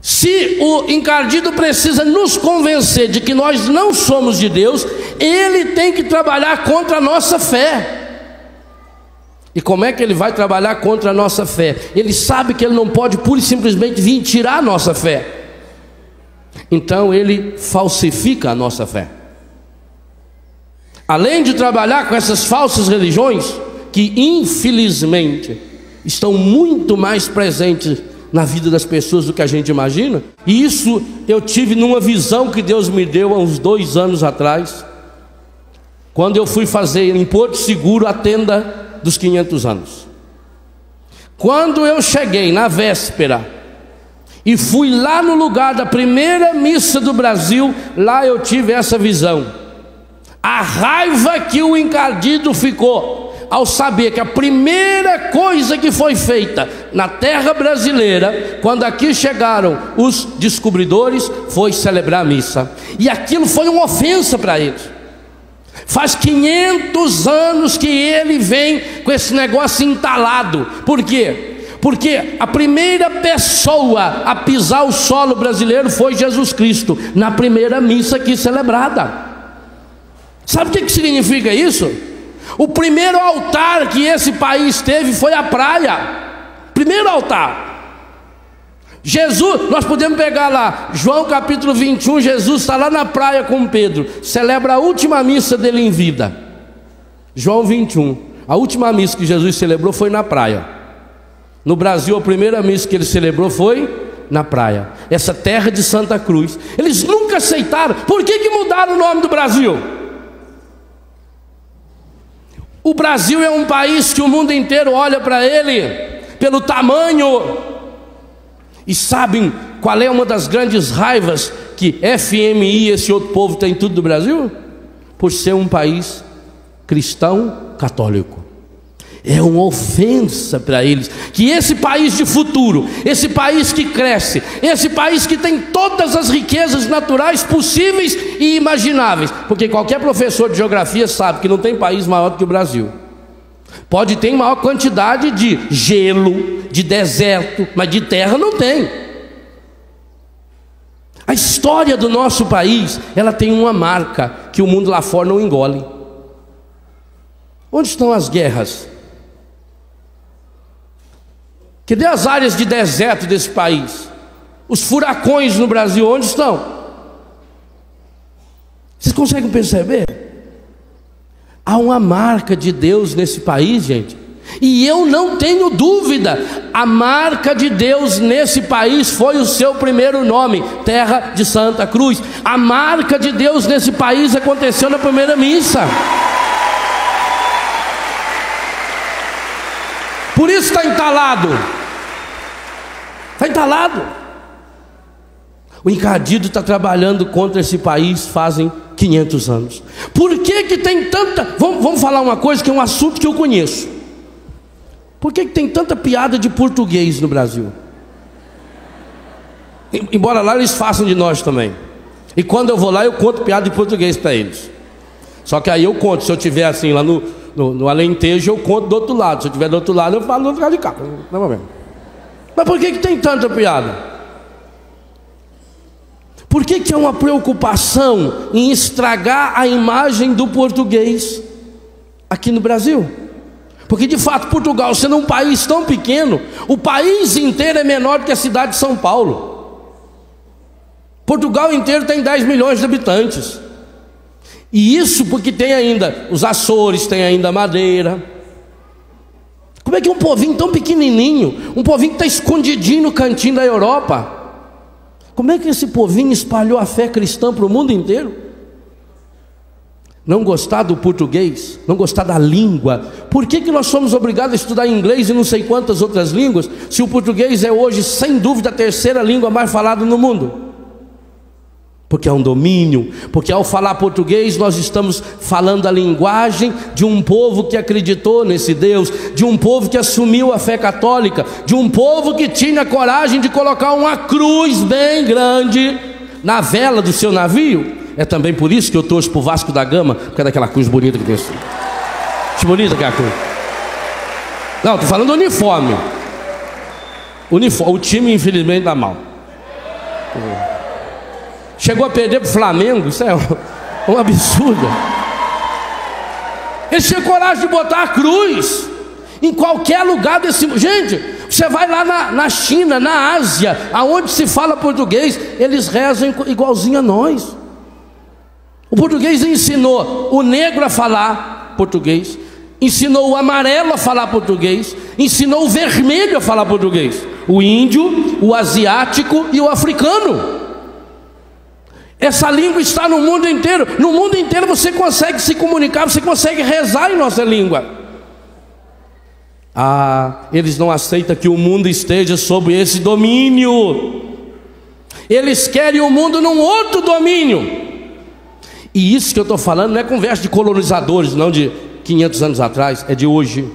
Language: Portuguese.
Se o encardido precisa nos convencer de que nós não somos de Deus, ele tem que trabalhar contra a nossa fé. E como é que ele vai trabalhar contra a nossa fé? Ele sabe que ele não pode pura e simplesmente vir tirar a nossa fé. Então ele falsifica a nossa fé. Além de trabalhar com essas falsas religiões, que infelizmente estão muito mais presentes na vida das pessoas do que a gente imagina. E isso eu tive numa visão que Deus me deu há uns 2 anos atrás, quando eu fui fazer em Porto Seguro a tenda dos 500 anos. Quando eu cheguei na véspera e fui lá no lugar da primeira missa do Brasil, lá eu tive essa visão. A raiva que o encardido ficou ao saber que a primeira coisa que foi feita na terra brasileira, quando aqui chegaram os descobridores, foi celebrar a missa. E aquilo foi uma ofensa para eles. Faz 500 anos que ele vem com esse negócio entalado. Por quê? Porque a primeira pessoa a pisar o solo brasileiro foi Jesus Cristo, na primeira missa aqui celebrada. Sabe o que significa isso? O primeiro altar que esse país teve foi a praia. Primeiro altar. Jesus, nós podemos pegar lá, João capítulo 21, Jesus está lá na praia com Pedro, celebra a última missa dele em vida. João 21, a última missa que Jesus celebrou foi na praia. No Brasil, a primeira missa que ele celebrou foi na praia. Essa terra de Santa Cruz. Eles nunca aceitaram. Por que mudaram o nome do Brasil? O Brasil é um país que o mundo inteiro olha para ele pelo tamanho. E sabem qual é uma das grandes raivas que FMI e esse outro povo tem tudo do Brasil? Por ser um país cristão católico. É uma ofensa para eles que esse país de futuro, esse país que cresce, esse país que tem todas as riquezas naturais possíveis e imagináveis, porque qualquer professor de geografia sabe que não tem país maior do que o Brasil. Pode ter maior quantidade de gelo, de deserto, mas de terra não tem. A história do nosso país, ela tem uma marca que o mundo lá fora não engole. Onde estão as guerras? Cadê as áreas de deserto desse país? Os furacões no Brasil, onde estão? Vocês conseguem perceber? Há uma marca de Deus nesse país, gente. E eu não tenho dúvida, a marca de Deus nesse país foi o seu primeiro nome, Terra de Santa Cruz. A marca de Deus nesse país aconteceu na primeira missa. Por isso está entalado. Está entalado. O encardido está trabalhando contra esse país fazem 500 anos. Por que tem tanta... Vamos falar uma coisa que é um assunto que eu conheço. Por que tem tanta piada de português no Brasil? Embora lá eles façam de nós também. E quando eu vou lá eu conto piada de português para eles. Só que aí eu conto, se eu estiver assim lá no Alentejo, eu conto do outro lado. Se eu estiver do outro lado, eu falo do outro lado de cá. Não é mesmo? Mas por que tem tanta piada? Por que é uma preocupação em estragar a imagem do português aqui no Brasil? Porque de fato Portugal, sendo um país tão pequeno, o país inteiro é menor do que a cidade de São Paulo. Portugal inteiro tem 10 milhões de habitantes. E isso porque tem ainda os Açores, tem ainda Madeira. Como é que um povinho tão pequenininho, um povinho que está escondidinho no cantinho da Europa, como é que esse povinho espalhou a fé cristã para o mundo inteiro? Não gostar do português, não gostar da língua. Por que nós somos obrigados a estudar inglês e não sei quantas outras línguas, se o português é hoje, sem dúvida, a terceira língua mais falada no mundo? Porque é um domínio, porque ao falar português nós estamos falando a linguagem de um povo que acreditou nesse Deus, de um povo que assumiu a fé católica, de um povo que tinha coragem de colocar uma cruz bem grande na vela do seu navio. É também por isso que eu torço pro Vasco da Gama, porque é daquela cruz bonita que tem assim. Que bonita que é a cruz. Não, estou falando do uniforme. O time infelizmente dá mal. Chegou a perder para o Flamengo, isso é um absurdo. Eles tinham coragem de botar a cruz em qualquer lugar desse mundo. Gente, você vai lá na China, na Ásia, aonde se fala português, eles rezam igualzinho a nós. O português ensinou o negro a falar português, ensinou o amarelo a falar português, ensinou o vermelho a falar português, o índio, o asiático e o africano. Essa língua está no mundo inteiro. No mundo inteiro você consegue se comunicar, você consegue rezar em nossa língua. Eles não aceitam que o mundo esteja sob esse domínio. Eles querem o mundo num outro domínio. E isso que eu estou falando não é conversa de colonizadores, não de 500 anos atrás, é de hoje.